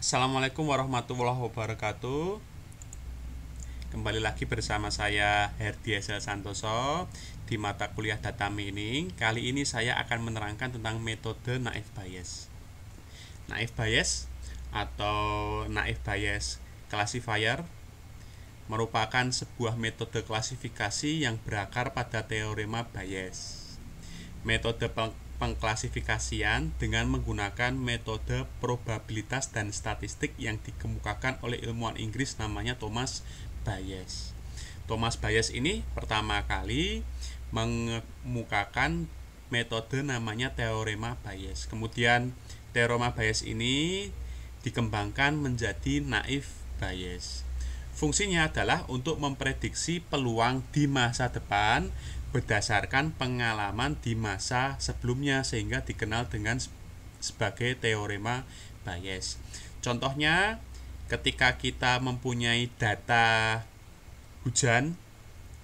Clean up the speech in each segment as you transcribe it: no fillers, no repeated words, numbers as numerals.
Assalamualaikum warahmatullahi wabarakatuh. Kembali lagi bersama saya Herdi Esel Santoso di mata kuliah Data Mining. Kali ini saya akan menerangkan tentang metode Naive Bayes. Naive Bayes atau Naive Bayes Classifier merupakan sebuah metode klasifikasi yang berakar pada teorema Bayes. Metode pengklasifikasian dengan menggunakan metode probabilitas dan statistik yang dikemukakan oleh ilmuwan Inggris namanya Thomas Bayes. Thomas Bayes ini pertama kali mengemukakan metode namanya teorema Bayes. Kemudian teorema Bayes ini dikembangkan menjadi Naive Bayes. Fungsinya adalah untuk memprediksi peluang di masa depan berdasarkan pengalaman di masa sebelumnya sehingga dikenal dengan sebagai teorema Bayes. Contohnya, ketika kita mempunyai data hujan,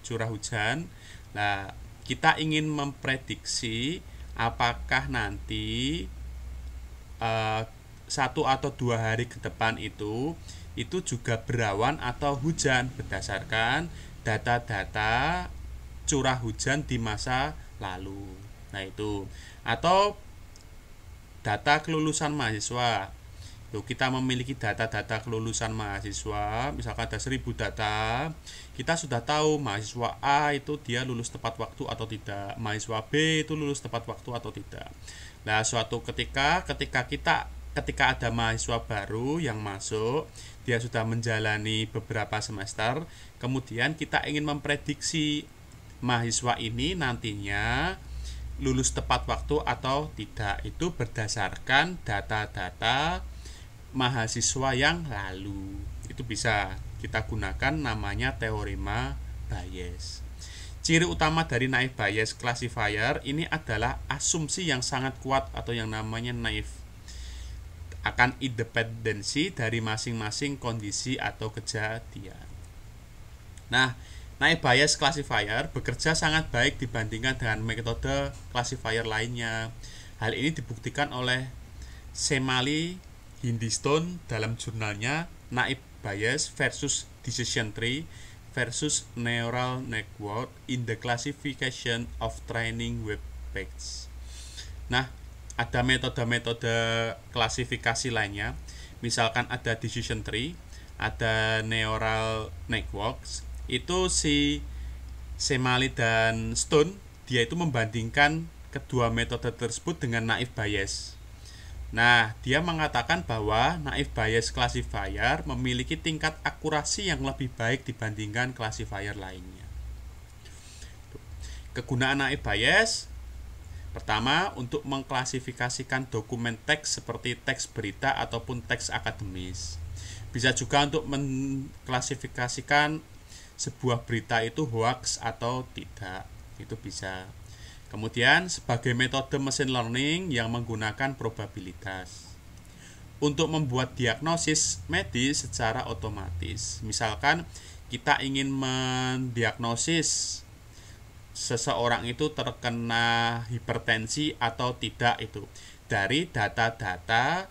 curah hujan, nah kita ingin memprediksi apakah nanti 1 atau 2 hari ke depan itu juga berawan atau hujan berdasarkan data-data curah hujan di masa lalu. Nah itu, atau data kelulusan mahasiswa. Kita memiliki data-data kelulusan mahasiswa, misalkan ada 1000 data, kita sudah tahu mahasiswa A itu dia lulus tepat waktu atau tidak, mahasiswa B itu lulus tepat waktu atau tidak. Nah, suatu ketika ada mahasiswa baru yang masuk, dia sudah menjalani beberapa semester, kemudian kita ingin memprediksi mahasiswa ini nantinya lulus tepat waktu atau tidak, itu berdasarkan data-data mahasiswa yang lalu. Itu bisa kita gunakan namanya teorema Bayes. Ciri utama dari Naive Bayes Classifier ini adalah asumsi yang sangat kuat atau yang namanya naive akan independensi dari masing-masing kondisi atau kejadian. Nah, Naive Bayes Classifier bekerja sangat baik dibandingkan dengan metode classifier lainnya. Hal ini dibuktikan oleh Semali Hindistone dalam jurnalnya Naive Bayes versus Decision Tree versus Neural Network in the Classification of Training Web Pages. Nah, ada metode-metode klasifikasi lainnya, misalkan ada Decision Tree, ada Neural Networks. Itu si Semali dan Stone, dia itu membandingkan kedua metode tersebut dengan Naive Bayes. Nah, dia mengatakan bahwa Naive Bayes Classifier memiliki tingkat akurasi yang lebih baik dibandingkan classifier lainnya. Kegunaan Naive Bayes pertama, untuk mengklasifikasikan dokumen teks seperti teks berita ataupun teks akademis. Bisa juga untuk mengklasifikasikan sebuah berita itu hoax atau tidak. Itu bisa. Kemudian sebagai metode machine learning yang menggunakan probabilitas untuk membuat diagnosis medis secara otomatis. Misalkan kita ingin mendiagnosis seseorang itu terkena hipertensi atau tidak itu dari data-data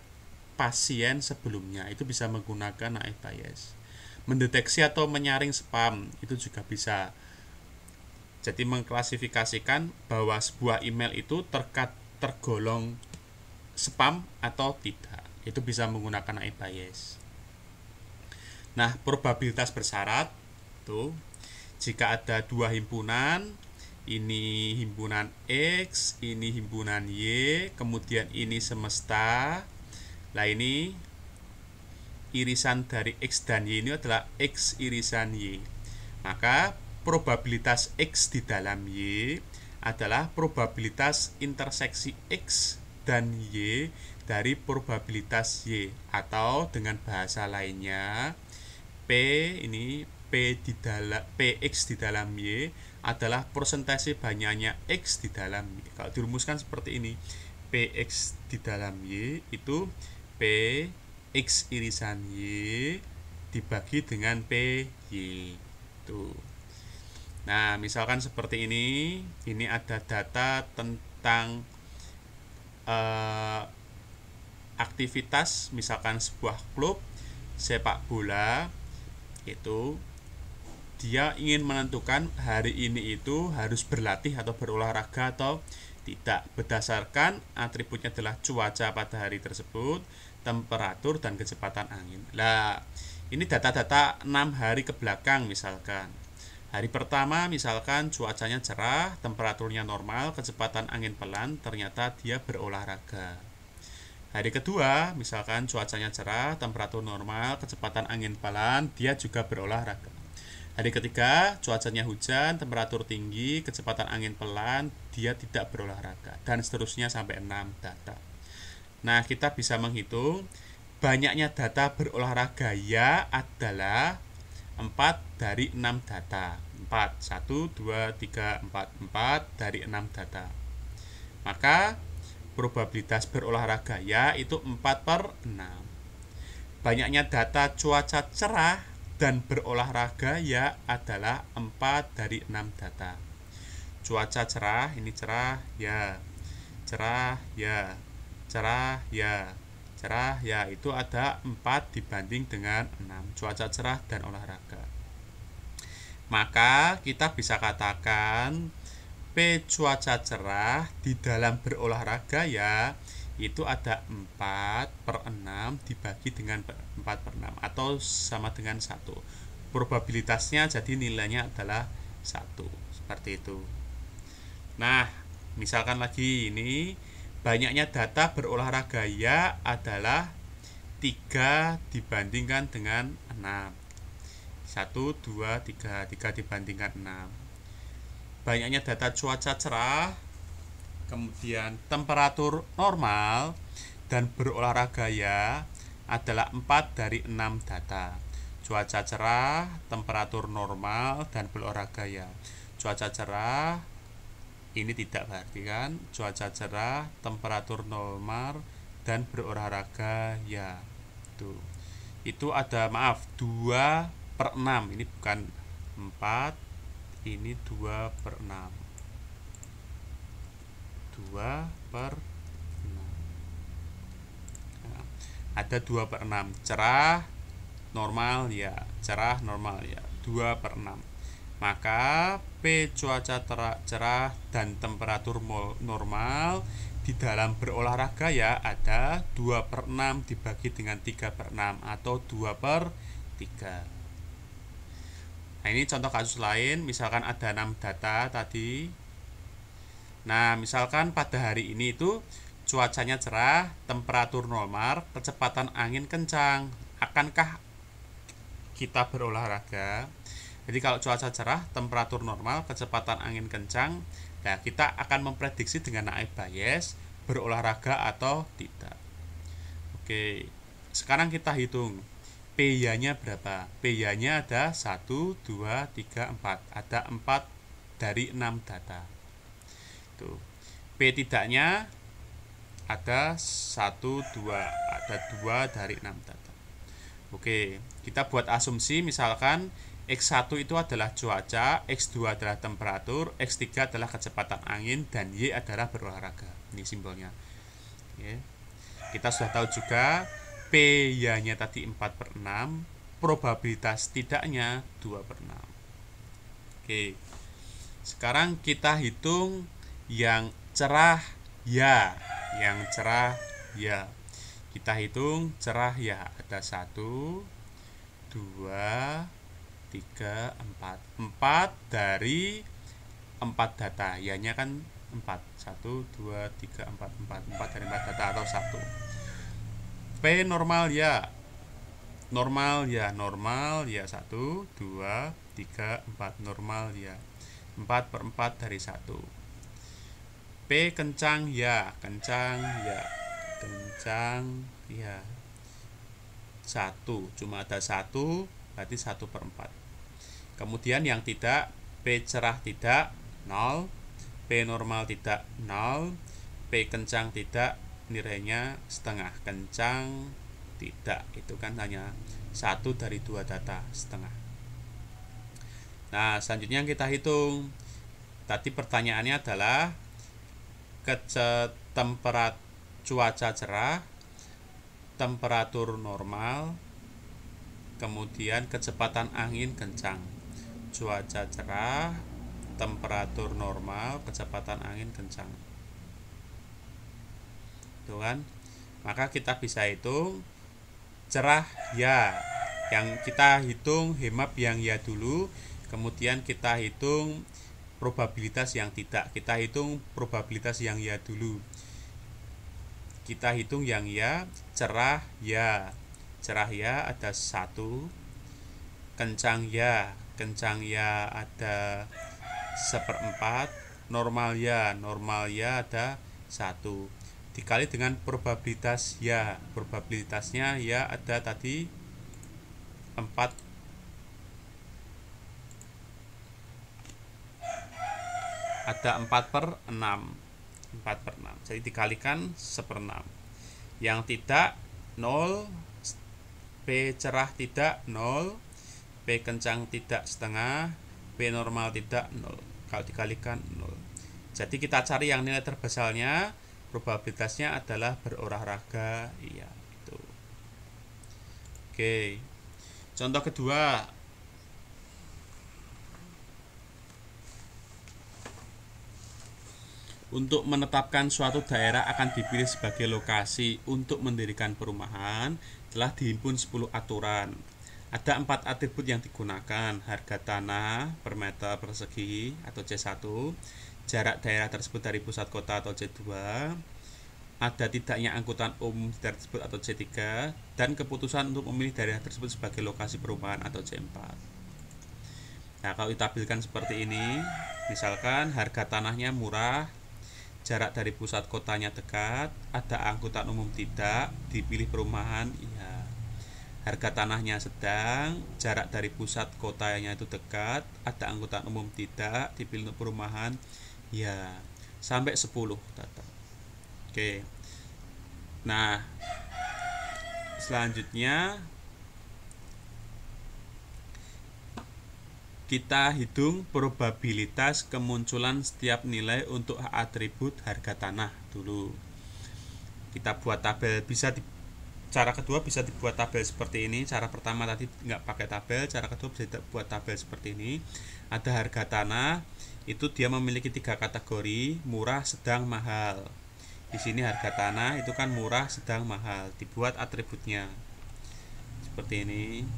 pasien sebelumnya, itu bisa menggunakan Naive Bayes. Mendeteksi atau menyaring spam itu juga bisa. Jadi mengklasifikasikan bahwa sebuah email itu tergolong spam atau tidak, itu bisa menggunakan Naive Bayes. Nah, probabilitas bersyarat tuh, jika ada 2 himpunan, ini himpunan X, ini himpunan Y, kemudian ini semesta. Nah, ini irisan dari X dan Y ini adalah X irisan Y. Maka probabilitas X di dalam Y adalah probabilitas interseksi X dan Y dari probabilitas Y, atau dengan bahasa lainnya Px di dalam Y adalah persentase banyaknya X di dalam Y. Kalau dirumuskan seperti ini, Px di dalam Y itu Px irisan Y dibagi dengan Py. Tuh. Nah, misalkan seperti ini ada data tentang aktivitas, misalkan sebuah klub sepak bola itu dia ingin menentukan hari ini itu harus berlatih atau berolahraga atau tidak, berdasarkan atributnya adalah cuaca pada hari tersebut, temperatur, dan kecepatan angin. Nah, ini data-data 6 hari ke belakang misalkan. Hari pertama misalkan cuacanya cerah, temperaturnya normal, kecepatan angin pelan, ternyata dia berolahraga. Hari kedua misalkan cuacanya cerah, temperatur normal, kecepatan angin pelan, dia juga berolahraga. Hari ketiga, cuacanya hujan, temperatur tinggi, kecepatan angin pelan, dia tidak berolahraga, dan seterusnya sampai 6 data. Nah, kita bisa menghitung banyaknya data berolahraga ya adalah 4 dari 6 data. 4, 1, 2, 3, 4, 4 dari 6 data. Maka probabilitas berolahraga ya itu 4/6. Banyaknya data cuaca cerah dan berolahraga ya adalah 4 dari 6 data. Cuaca cerah, ini cerah ya, cerah ya, cerah ya, cerah ya, itu ada 4 dibanding dengan 6. Cuaca cerah dan olahraga. Maka kita bisa katakan P cuaca cerah di dalam berolahraga ya itu ada 4/6 dibagi dengan 4/6 atau sama dengan 1. Probabilitasnya jadi nilainya adalah 1. Seperti itu. Nah, misalkan lagi ini banyaknya data berolahraga ya adalah 3 dibandingkan dengan 6. 1, 2, 3. 3 dibandingkan 6. Banyaknya data cuaca cerah, kemudian temperatur normal, dan berolahraga ya adalah 4 dari 6 data. Cuaca cerah, temperatur normal, dan berolahraga ya. Cuaca cerah, ini tidak berarti kan? Cuaca cerah, temperatur normal, dan berolahraga ya. Itu ada, maaf, 2/6. Ini bukan 4, ini 2/6. 2/6. Nah, ada 2/6. Cerah, normal ya, cerah, normal ya, 2/6. Maka P cuaca cerah dan temperatur normal di dalam berolahraga ya ada 2/6 dibagi dengan 3/6 atau 2/3. Nah, ini contoh kasus lain, misalkan ada 6 data tadi. Nah, misalkan pada hari ini itu cuacanya cerah, temperatur normal, kecepatan angin kencang. Akankah kita berolahraga? Jadi kalau cuaca cerah, temperatur normal, kecepatan angin kencang, nah kita akan memprediksi dengan naib Bayes berolahraga atau tidak. Oke, sekarang kita hitung P-nya berapa? P-nya ada 1, 2, 3, 4. Ada 4 dari 6 data. Tuh. P tidaknya ada 1, 2. Ada 2 dari 6 data. Oke, kita buat asumsi misalkan X1 itu adalah cuaca, X2 adalah temperatur, X3 adalah kecepatan angin, dan Y adalah berolahraga. Ini simbolnya. Oke. Kita sudah tahu juga P-nya tadi 4/6, probabilitas tidaknya 2/6. Oke. Sekarang kita hitung yang cerah ya. Yang cerah ya. Kita hitung cerah ya. Ada 1, 2, 3, 4. 4 dari 4 data. Ya-nya kan 4. 1, 2, 3, 4. 4 dari 4 data atau 1. P normal ya. Normal ya, normal ya 1, 2, 3, 4. Normal ya. 4/4 dari 1. P kencang ya, kencang ya. Kencang ya. 1, cuma ada 1, berarti 1/4. Kemudian yang tidak, P cerah tidak, 0. P normal tidak, 0. P kencang tidak, nilainya setengah. Kencang tidak, itu kan hanya 1 dari 2 data, setengah. Nah, selanjutnya kita hitung. Tadi pertanyaannya adalah temperatur cuaca cerah, temperatur normal, kemudian kecepatan angin kencang. Cuaca cerah, temperatur normal, kecepatan angin kencang. Tuh kan? Maka kita bisa hitung cerah ya. Yang kita hitung HEMAP yang ya dulu, kemudian kita hitung probabilitas yang tidak. Kita hitung probabilitas yang ya dulu. Kita hitung yang ya, cerah ya. Cerah ya ada 1, kencang ya ada 1/4, normal ya ada 1, dikali dengan probabilitas ya. Probabilitasnya ya ada tadi 4, ada 4/6. Jadi dikalikan 1/6. Yang tidak 0, P cerah tidak 0, P kencang tidak setengah, P normal tidak 0. Kalau dikalikan 0. Jadi kita cari yang nilai terbesalnya, probabilitasnya adalah berolahraga. Iya, itu. Oke. Contoh kedua. Untuk menetapkan suatu daerah akan dipilih sebagai lokasi untuk mendirikan perumahan, telah dihimpun 10 aturan. Ada 4 atribut yang digunakan: harga tanah per meter persegi atau C1, jarak daerah tersebut dari pusat kota atau C2, ada tidaknya angkutan umum tersebut atau C3, dan keputusan untuk memilih daerah tersebut sebagai lokasi perumahan atau C4. Nah, kalau ditampilkan seperti ini, misalkan harga tanahnya murah, jarak dari pusat kotanya dekat, ada angkutan umum tidak, dipilih perumahan iya. Harga tanahnya sedang, jarak dari pusat kotanya itu dekat, ada angkutan umum tidak, dipilih untuk perumahan ya. Sampai 10 data. Oke. Nah, selanjutnya kita hitung probabilitas kemunculan setiap nilai untuk atribut harga tanah dulu. Kita buat tabel, cara kedua bisa dibuat tabel seperti ini. Cara pertama tadi nggak pakai tabel, cara kedua bisa dibuat tabel seperti ini. Ada harga tanah, itu dia memiliki 3 kategori, murah, sedang, mahal. Di sini harga tanah itu kan murah, sedang, mahal. Dibuat atributnya seperti ini.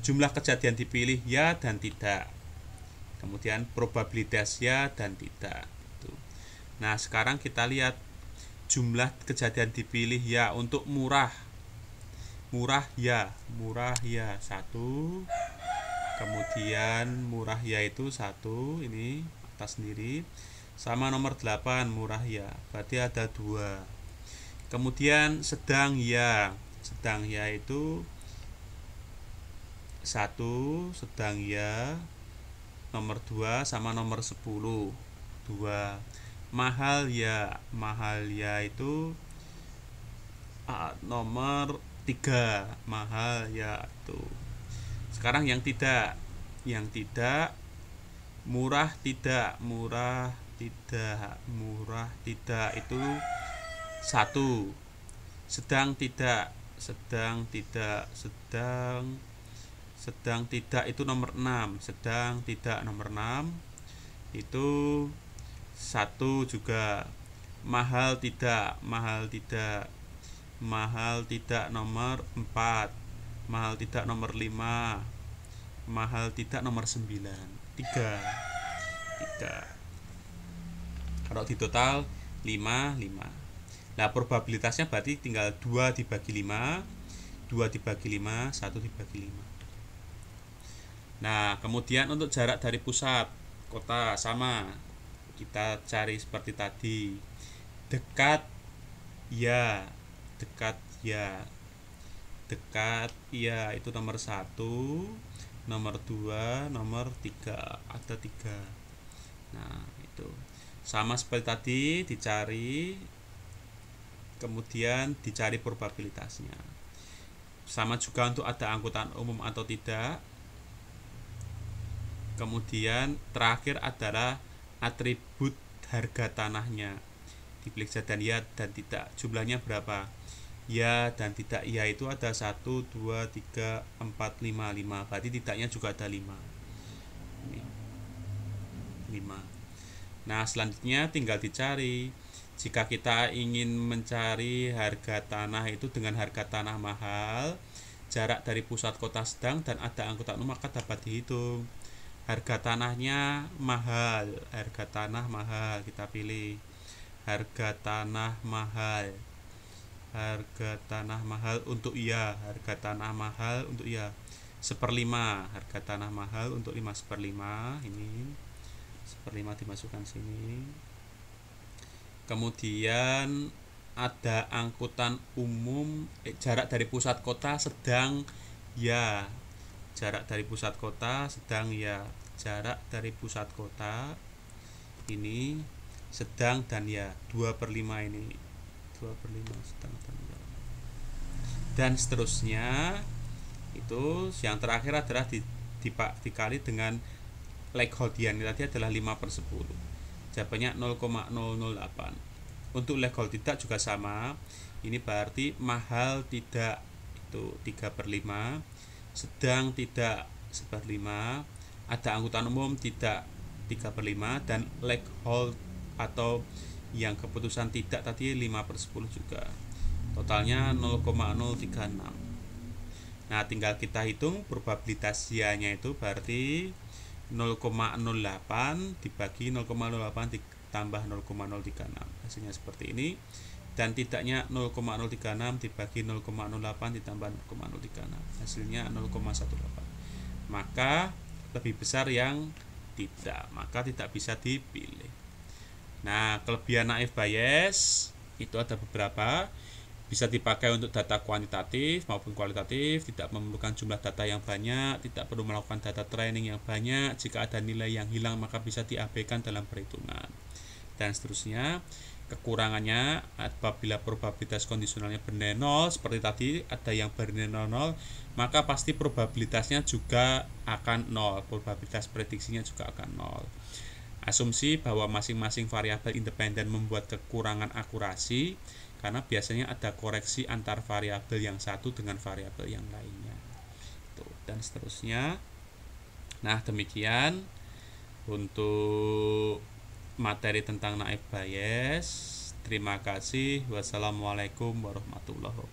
Jumlah kejadian dipilih ya dan tidak. Kemudian probabilitas ya dan tidak. Nah, sekarang kita lihat jumlah kejadian dipilih ya untuk murah. Murah ya 1. Kemudian murah ya itu 1, ini atas sendiri. Sama nomor 8 murah ya, berarti ada 2. Kemudian sedang ya itu 1, sedang ya. Nomor 2 sama nomor 10 2. Mahal ya itu nomor 3, mahal ya itu. Sekarang yang tidak murah tidak itu 1. Sedang tidak itu nomor 6. Sedang tidak nomor 6 itu 1 juga. Mahal tidak nomor 4. Mahal tidak nomor 5. Mahal tidak nomor 9. 3. Kalau di total 5. Nah, probabilitasnya berarti tinggal 2 dibagi 5, 2 dibagi 5, 1 dibagi 5. Nah, kemudian untuk jarak dari pusat kota sama, kita cari seperti tadi. Dekat ya itu nomor 1, nomor 2, nomor 3, ada 3. Nah, itu sama seperti tadi, dicari, kemudian dicari probabilitasnya. Sama juga untuk ada angkutan umum atau tidak. Kemudian terakhir adalah atribut harga tanahnya, dipilih dan ya dan tidak. Jumlahnya berapa? ya dan tidak ya itu ada 1, 2, 3, 4, 5, 5. Berarti tidaknya juga ada 5. Ini 5. Nah, selanjutnya tinggal dicari. Jika kita ingin mencari harga tanah itu dengan harga tanah mahal, jarak dari pusat kota sedang, dan ada angkutan umum, maka dapat dihitung. Harga tanahnya mahal, harga tanah mahal, kita pilih harga tanah mahal. Harga tanah mahal untuk iya, harga tanah mahal untuk iya. 1/5, harga tanah mahal untuk 5 1/5, ini 1/5 dimasukkan sini. Kemudian ada angkutan umum, jarak dari pusat kota sedang ya, jarak dari pusat kota sedang ya, jarak dari pusat kota ini sedang dan ya, 2/5 ini 2/5 sedang dan ya, dan seterusnya. Itu yang terakhir adalah dikali dengan Legholdian, tadi adalah 5/10, jawabannya 0,008. Untuk Leghol tidak juga sama, ini berarti mahal tidak itu 3/5, sedang tidak 1/5, ada angkutan umum tidak 3/5, dan Leghol atau yang keputusan tidak tadi 5/10 juga, totalnya 0,036. Nah, tinggal kita hitung probabilitas ya-nya itu berarti 0,08 dibagi 0,08 ditambah 0,036, hasilnya seperti ini. Dan tidaknya 0,036 dibagi 0,08 ditambah 0,036, hasilnya 0,18. Maka lebih besar yang tidak, maka tidak bisa dipilih. Nah, kelebihan Naive Bayes itu ada beberapa. Bisa dipakai untuk data kuantitatif maupun kualitatif, tidak memerlukan jumlah data yang banyak, tidak perlu melakukan data training yang banyak. Jika ada nilai yang hilang maka bisa diabaikan dalam perhitungan, dan seterusnya. Kekurangannya apabila probabilitas kondisionalnya bernilai 0, seperti tadi ada yang bernilai 0, maka pasti probabilitasnya juga akan 0, probabilitas prediksinya juga akan 0. Asumsi bahwa masing-masing variabel independen membuat kekurangan akurasi, karena biasanya ada koreksi antar variabel yang satu dengan variabel yang lainnya. Dan seterusnya. Nah, demikian untuk materi tentang Naive Bayes. Terima kasih. Wassalamualaikum warahmatullahi wabarakatuh.